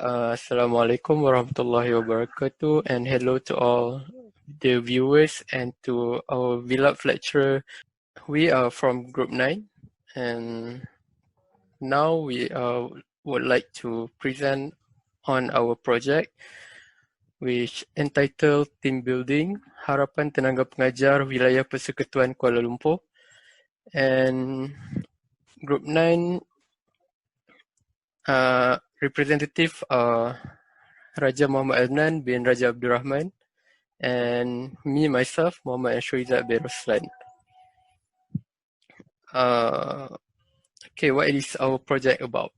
Assalamualaikum warahmatullahi wabarakatuh, and hello to all the viewers and to our beloved lecturer. We are from Group 9, and now we would like to present on our project, which entitled Team Building, Harapan Tenaga Pengajar Wilayah Persekutuan Kuala Lumpur. And Group 9 representative are Raja Muhammad Adnan bin Raja Abdul Rahman, and me, myself, Muhammad Izzat bin Roslan. Okay, what is our project about?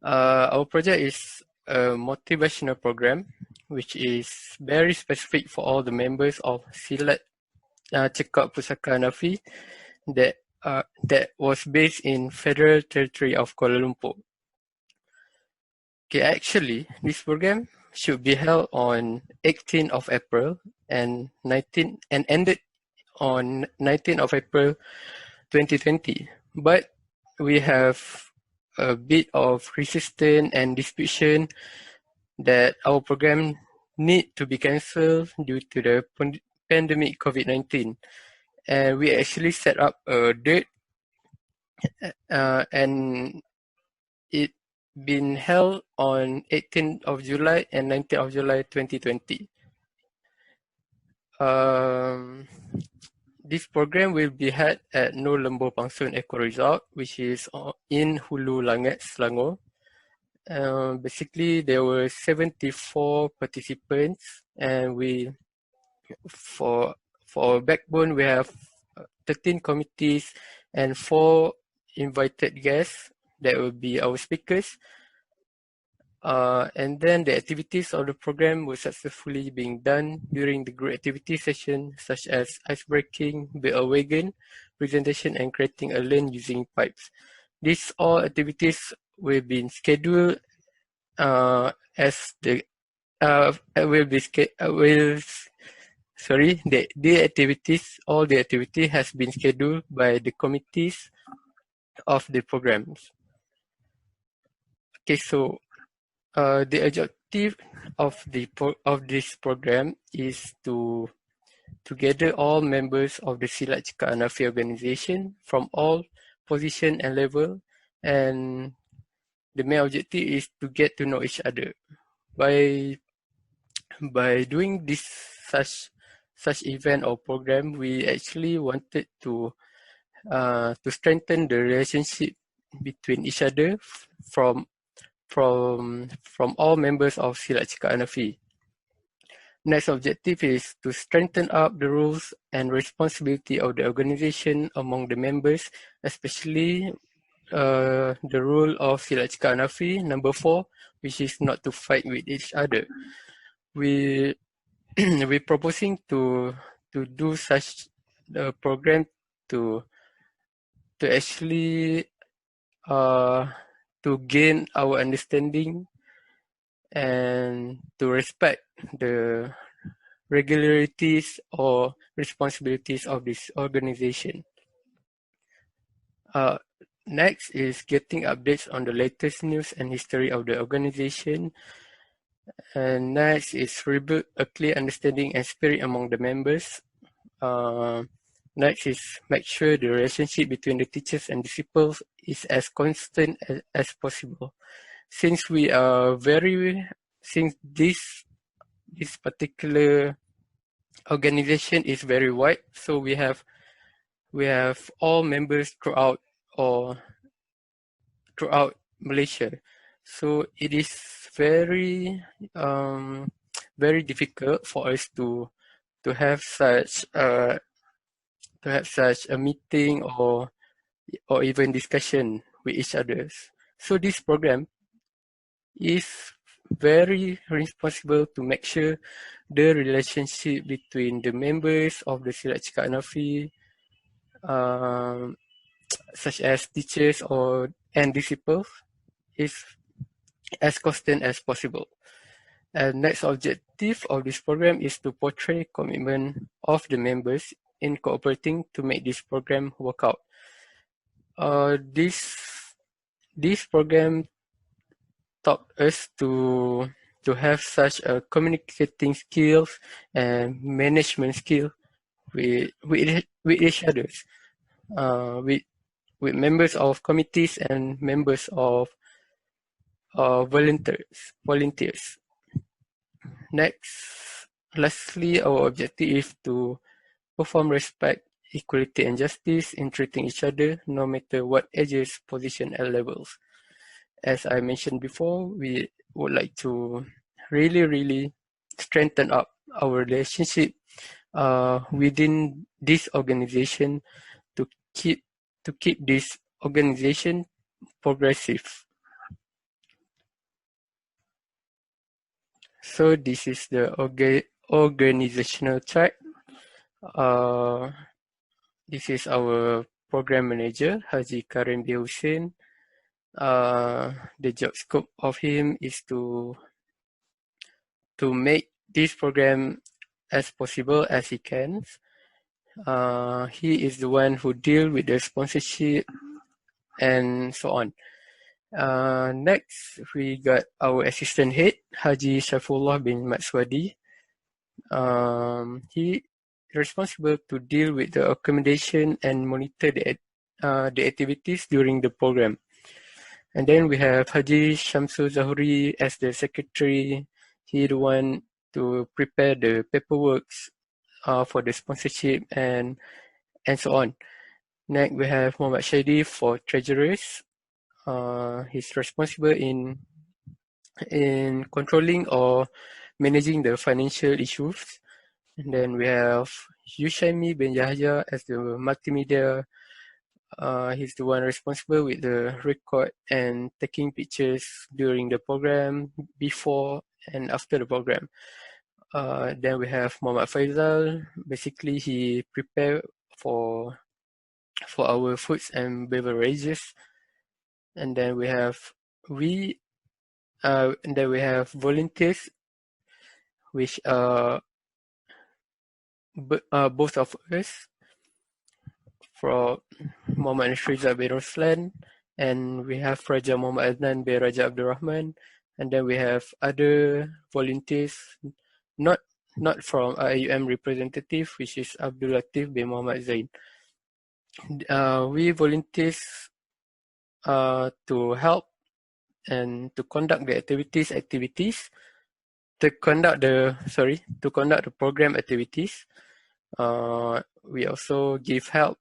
Our project is a motivational program which is very specific for all the members of Silat Cekak Pusaka Hanafi that was based in Federal Territory of Kuala Lumpur. Okay, actually, this program should be held on 18th of April and ended on 19th of April 2020. But we have a bit of resistance and disputation that our program need to be cancelled due to the pandemic COVID-19. And we actually set up a date and it been held on 18th of July and 19th of July 2020. This program will be held at No Lembur Pangsun Eco Resort, which is in Hulu Langat, Selangor. Basically, there were 74 participants, and for backbone, we have 13 committees and 4 invited guests that will be our speakers. And then the activities of the program were successfully being done during the group activity session, such as ice breaking, build a wagon, presentation, and creating a lane using pipes. These all activities will be scheduled all the activity has been scheduled by the committees of the programs. Okay, so the objective of this program is to gather all members of the Silat Cekak Hanafi organization from all position and level, and the main objective is to get to know each other. By doing this such event or program, we actually wanted to strengthen the relationship between each other from all members of Silat Cekak Hanafi. Next objective is to strengthen up the roles and responsibility of the organization among the members, especially the rule of Silat Cekak Hanafi, number 4, which is not to fight with each other. We're proposing to do such a program to actually to gain our understanding and to respect the regularities or responsibilities of this organization. Next is getting updates on the latest news and history of the organization. And next is rebuild a clear understanding and spirit among the members. Next is make sure the relationship between the teachers and disciples is as constant as possible. Since this particular organization is very wide, so we have all members throughout Malaysia. So it is very difficult for us to have such a meeting or even discussion with each other. So this program is very responsible to make sure the relationship between the members of the Silat Cekak Hanafi, such as teachers and disciples, is as constant as possible. And next objective of this program is to portray commitment of the members in cooperating to make this program work out. This program taught us to have such a communicating skills and management skill with each other, with members of committees and members of volunteers. Next, lastly, our objective is to perform respect, equality, and justice in treating each other, no matter what ages, position, and levels. As I mentioned before, we would like to really strengthen up our relationship within this organization to keep this organization progressive. So this is the organizational chart. This is our program manager, Haji Karim B. Hussein. The job scope of him is to make this program as possible as he can. He is the one who deal with the sponsorship and so on. Next, we got our assistant head, Haji Saifullah bin Matswadi. He responsible to deal with the accommodation and monitor the activities during the program. And then we have Haji Shamsul Zahuri as the secretary. He the one to prepare the paperwork for the sponsorship and so on. Next, we have Muhammad Shadi for treasurers. He's responsible in controlling or managing the financial issues. And then we have Yushaimi bin Yahya as the multimedia. He's the one responsible with the record and taking pictures during the program, before and after the program. Then we have Muhammad Faisal. Basically, he prepared for our foods and beverages. And then we have volunteers, which are both of us, from Muhammad Izzat bin Roslan, and we have Raja Muhammad ADNAN bin Raja Abdul Rahman, and then we have other volunteers, not from IUM representative, which is Abdul Latif bin Muhammad Zain. We volunteers to help and to conduct the to conduct the program activities. We also give help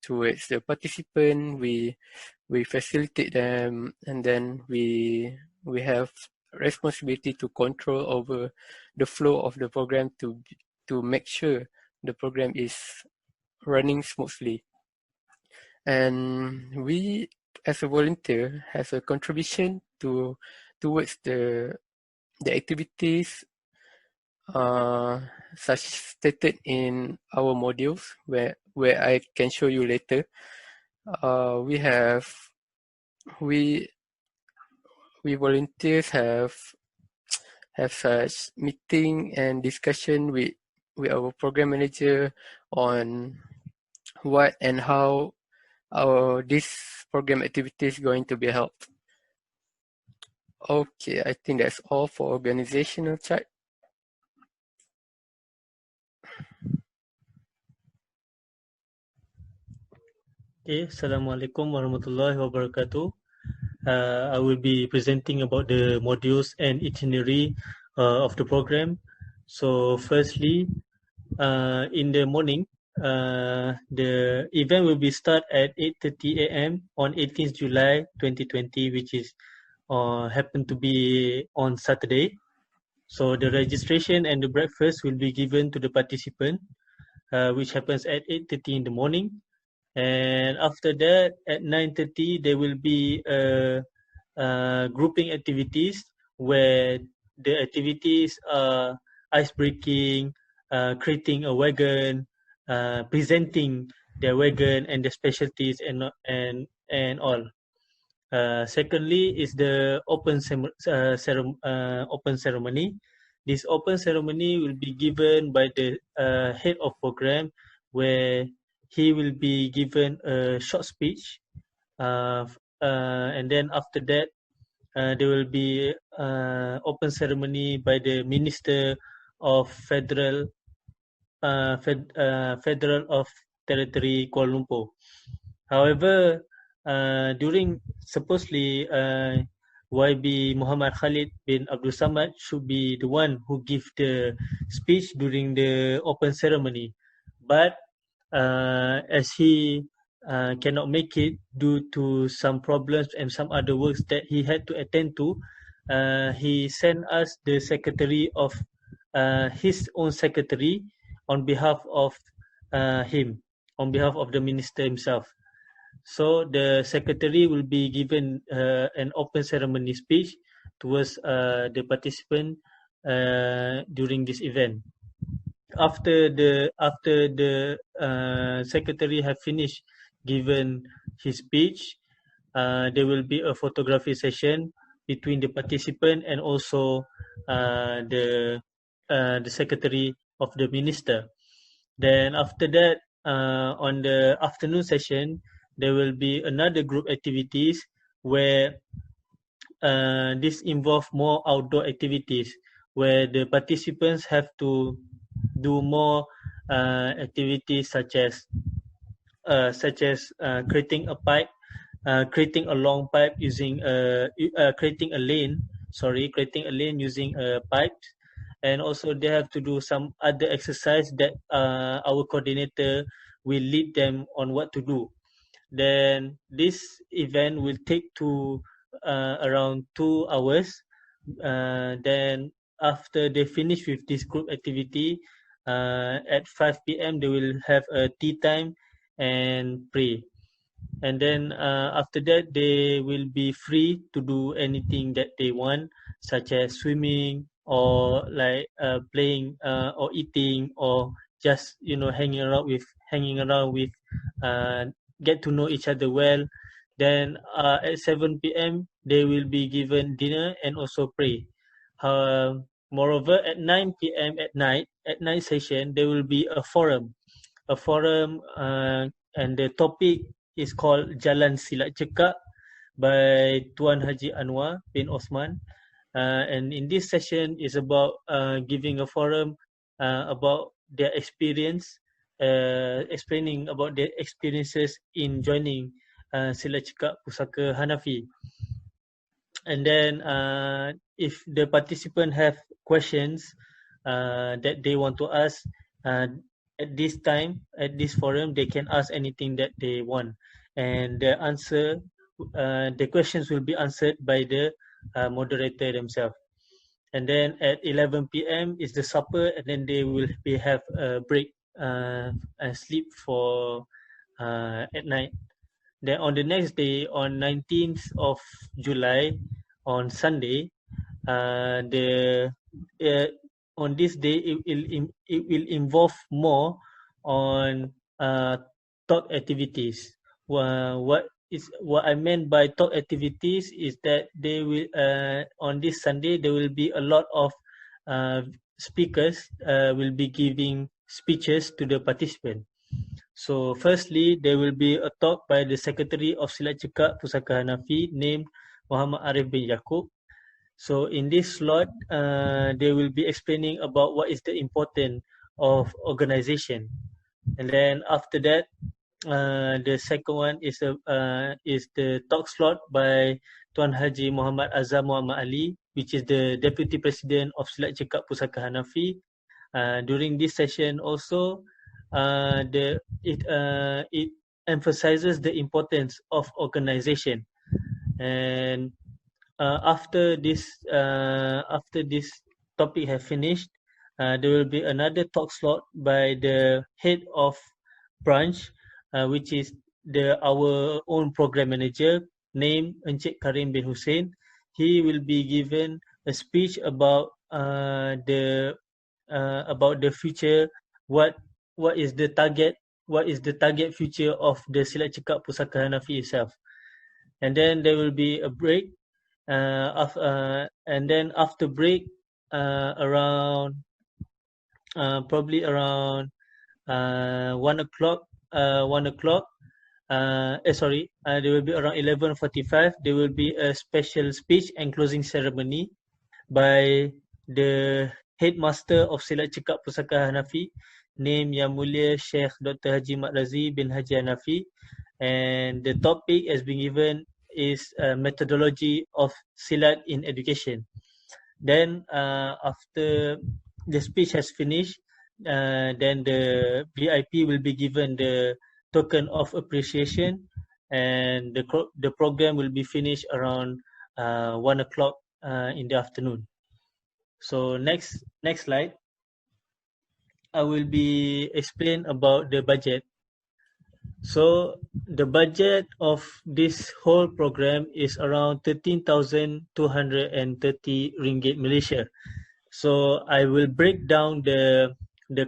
towards the participant. We facilitate them, and then we have responsibility to control over the flow of the program to make sure the program is running smoothly. And we, as a volunteer, has a contribution towards the activities such stated in our modules, where I can show you later. We volunteers have such meeting and discussion with our program manager on what and how this program activity is going to be held. Okay, I think that's all for organizational chart. Okay, Assalamualaikum warahmatullahi wabarakatuh. I will be presenting about the modules and itinerary of the program. So firstly, in the morning, the event will be start at 8:30 a.m. on 18th July 2020, which is happen to be on Saturday. So the registration and the breakfast will be given to the participant, which happens at 8:30 in the morning. And after that, at 9:30, there will be grouping activities where the activities are ice breaking, creating a wagon, presenting their wagon and the specialties and all. Secondly is the open ceremony. This open ceremony will be given by the head of program, where he will be given a short speech, and then after that there will be open ceremony by the Minister of Federal Federal of Territory Kuala Lumpur. However, during supposedly YB Muhammad Khalid bin Abdul Samad should be the one who give the speech during the open ceremony, but as he cannot make it due to some problems and some other works that he had to attend to, he sent us the secretary of his own secretary on behalf of him, on behalf of the minister himself. So the secretary will be given an open ceremony speech towards the participant during this event. After the secretary have finished given his speech, there will be a photography session between the participant and also the secretary of the minister. Then after that, on the afternoon session, there will be another group activities where this involve more outdoor activities, where the participants have to do more activities such as creating a pipe, creating a long pipe using creating a lane using a pipe, and also they have to do some other exercise that our coordinator will lead them on what to do. Then this event will take to around 2 hours. Then after they finish with this group activity, at 5 p.m. they will have a tea time and pray. And then after that, they will be free to do anything that they want, such as swimming or like playing or eating, or just hanging around with get to know each other well. Then at 7 p.m. they will be given dinner and also pray. Moreover, at 9 p.m. at night session, there will be a forum, and the topic is called Jalan Silat Cekak by Tuan Haji Anwar bin Osman. And in this session is about giving a forum about their experience, explaining about their experiences in joining Silat Cekak Pusaka Hanafi. And then if the participant have questions that they want to ask at this time, at this forum, they can ask anything that they want, and the questions will be answered by the moderator themselves. And then at 11 p.m. is the supper, and then they will have a break and sleep for at night. Then on the next day, on 19th of July, on Sunday, on this day it will involve more on talk activities. What I meant by talk activities is that they will on this Sunday there will be a lot of speakers will be giving speeches to the participant. So firstly, there will be a talk by the Secretary of Silat Cekak Pusaka Hanafi named Muhammad Arif bin Yaakob. So in this slot, they will be explaining about what is the importance of organization. And then after that, the second one is the talk slot by Tuan Haji Muhammad Azam Muhammad Ali, which is the Deputy President of Silat Cekak Pusaka Hanafi. During this session also, it emphasizes the importance of organization. And after this topic have finished, there will be another talk slot by the head of branch, which is our own program manager named Encik Karim bin Hussein. He will be given a speech about the future, what is the target future of the Silat Cekak Pusaka Hanafi itself. And then there will be a break, and then after break, around probably around 1 o'clock, there will be around 11:45. There will be a special speech and closing ceremony by the headmaster of Silat Cekak Pusaka Hanafi, named Yang Mulia Sheikh Dr. Haji Mat Razi bin Haji Hanafi, and the topic has been given is methodology of Silat in education. Then after the speech has finished, then the VIP will be given the token of appreciation, and the program will be finished around 1 o'clock in the afternoon. So next slide, I will be explain about the budget. So the budget of this whole program is around 13,230 ringgit Malaysia. So I will break down the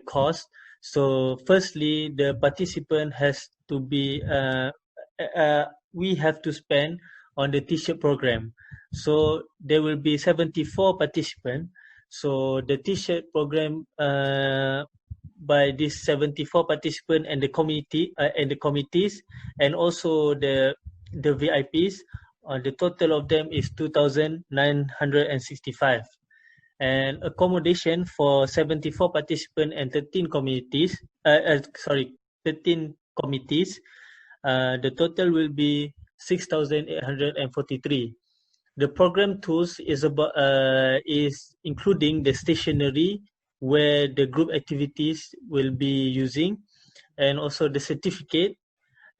cost. So firstly, the participant has to be we have to spend on the t-shirt program. So there will be 74 participants. So the t-shirt program by this 74 participants and the committee and the committees, and also the VIPs, the total of them is 2,965. And accommodation for 74 participants and 13 committees, 13 committees, the total will be 6,843. The program tools is including the stationery where the group activities will be using, and also the certificate,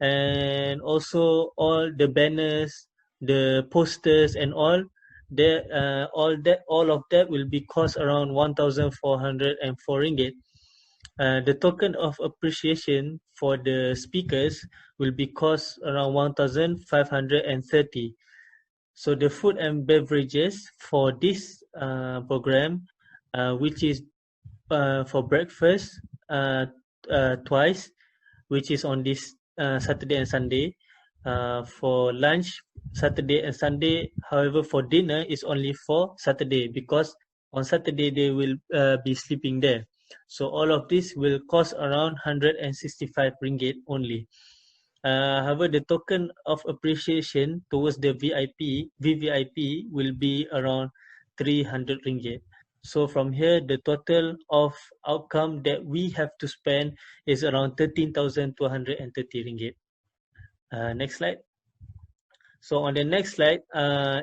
and also all the banners, the posters, and all of that will be cost around 1,404 ringgit. The token of appreciation for the speakers will be cost around 1,530. So the food and beverages for this program, which is for breakfast twice, which is on this Saturday and Sunday. For lunch, Saturday and Sunday. However, for dinner is only for Saturday, because on Saturday they will be sleeping there. So all of this will cost around 165 ringgit only. However, the token of appreciation towards the VVIP will be around 300 ringgit. So from here, the total of outcome that we have to spend is around 13,230 ringgit. Next slide. So on the next slide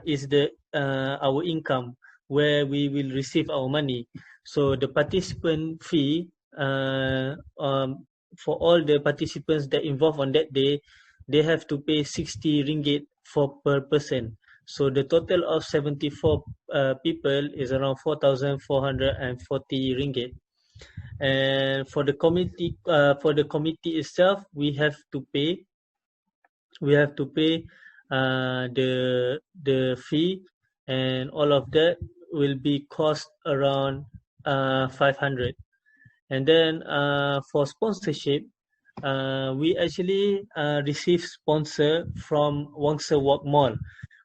is the our income, where we will receive our money. So the participant fee for all the participants that involved on that day, they have to pay 60 ringgit per person. So the total of 74 people is around 4,440 ringgit. And for the committee itself, we have to pay the fee, and all of that will be cost around 500. And then for sponsorship, we actually receive sponsor from Wangsa Walk Mall,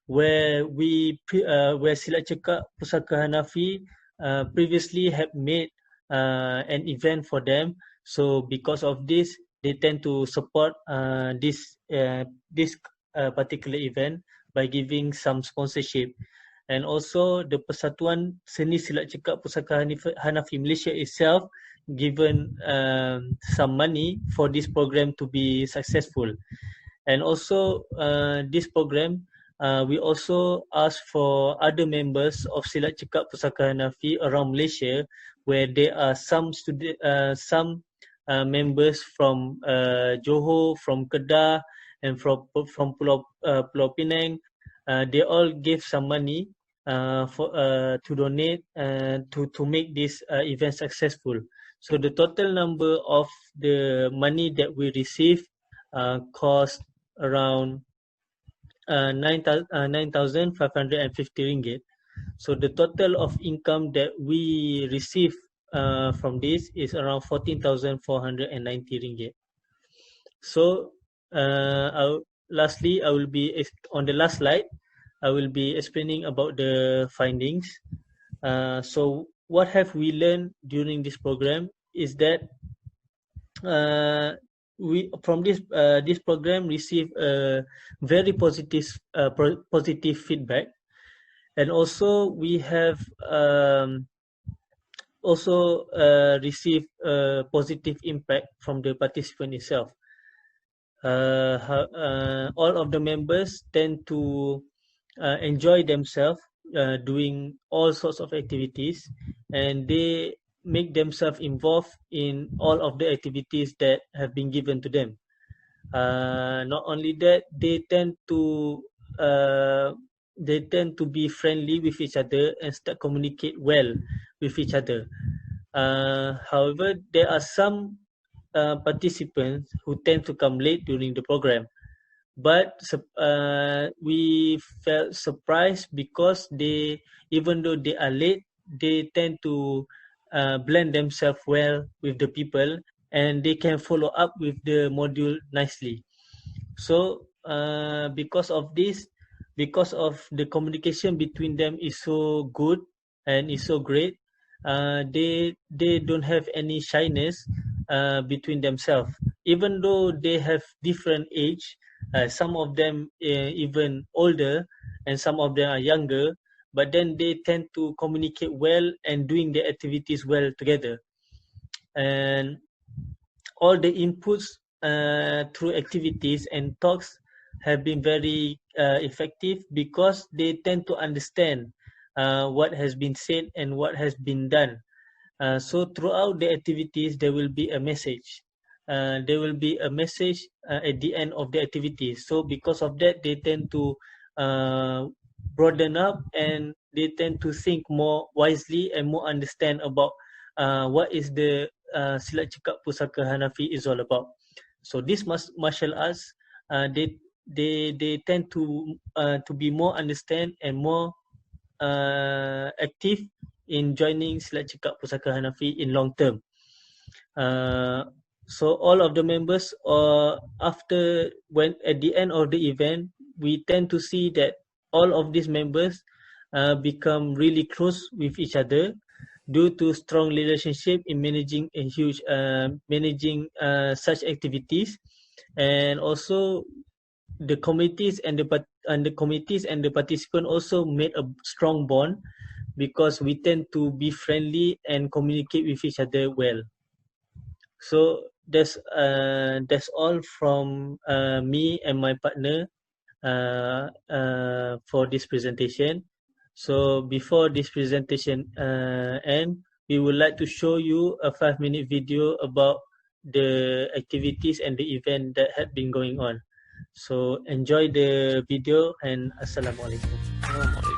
where Silat Cekak Pusaka Hanafi previously have made an event for them. So because of this, they tend to support this particular event by giving some sponsorship. And also the Persatuan Seni Silat Cekak Pusaka Hanafi Malaysia itself given some money for this program to be successful. And also this program, we also ask for other members of Silat Cekak Pusaka Hanafi around Malaysia, where there are some members from Johor, from Kedah, and from Pulau Pinang. They all gave some money to donate to make this event successful. So the total number of the money that we receive cost around 9,550 ringgit. So the total of income that we receive from this is around 14,490 ringgit. So lastly, I will be on the last slide. I will be explaining about the findings. So what have we learned during this program is that we from this program receive a very positive feedback, and also we have also receive a positive impact from the participant itself. All of the members tend to enjoy themselves doing all sorts of activities, and they make themselves involved in all of the activities that have been given to them. Not only that, they tend to be friendly with each other and start communicate well with each other. However, there are some participants who tend to come late during the program, but we felt surprised because they, even though they are late, they tend to blend themselves well with the people, and they can follow up with the module nicely. So because of this, because of the communication between them is so good and is so great, they don't have any shyness between themselves, even though they have different age. Some of them even older, and some of them are younger, but then they tend to communicate well and doing the activities well together. And all the inputs through activities and talks have been very effective, because they tend to understand what has been said and what has been done. So throughout the activities, there will be a message. There will be a message at the end of the activities. So because of that, they tend to broaden up, and they tend to think more wisely and more understand about what is the Silat Cekak Pusaka Hanafi is all about. So this martial arts, they tend to be more understand and more active in joining Silat Cekak Pusaka Hanafi in long term. So all of the members, after when at the end of the event, we tend to see that all of these members become really close with each other due to strong relationship in managing such activities. And also the committees and the participant also made a strong bond, because we tend to be friendly and communicate with each other well. So that's all from me and my partner for this presentation. So before this presentation end, we would like to show you a 5-minute video about the activities and the event that had been going on. So enjoy the video, and Assalamualaikum.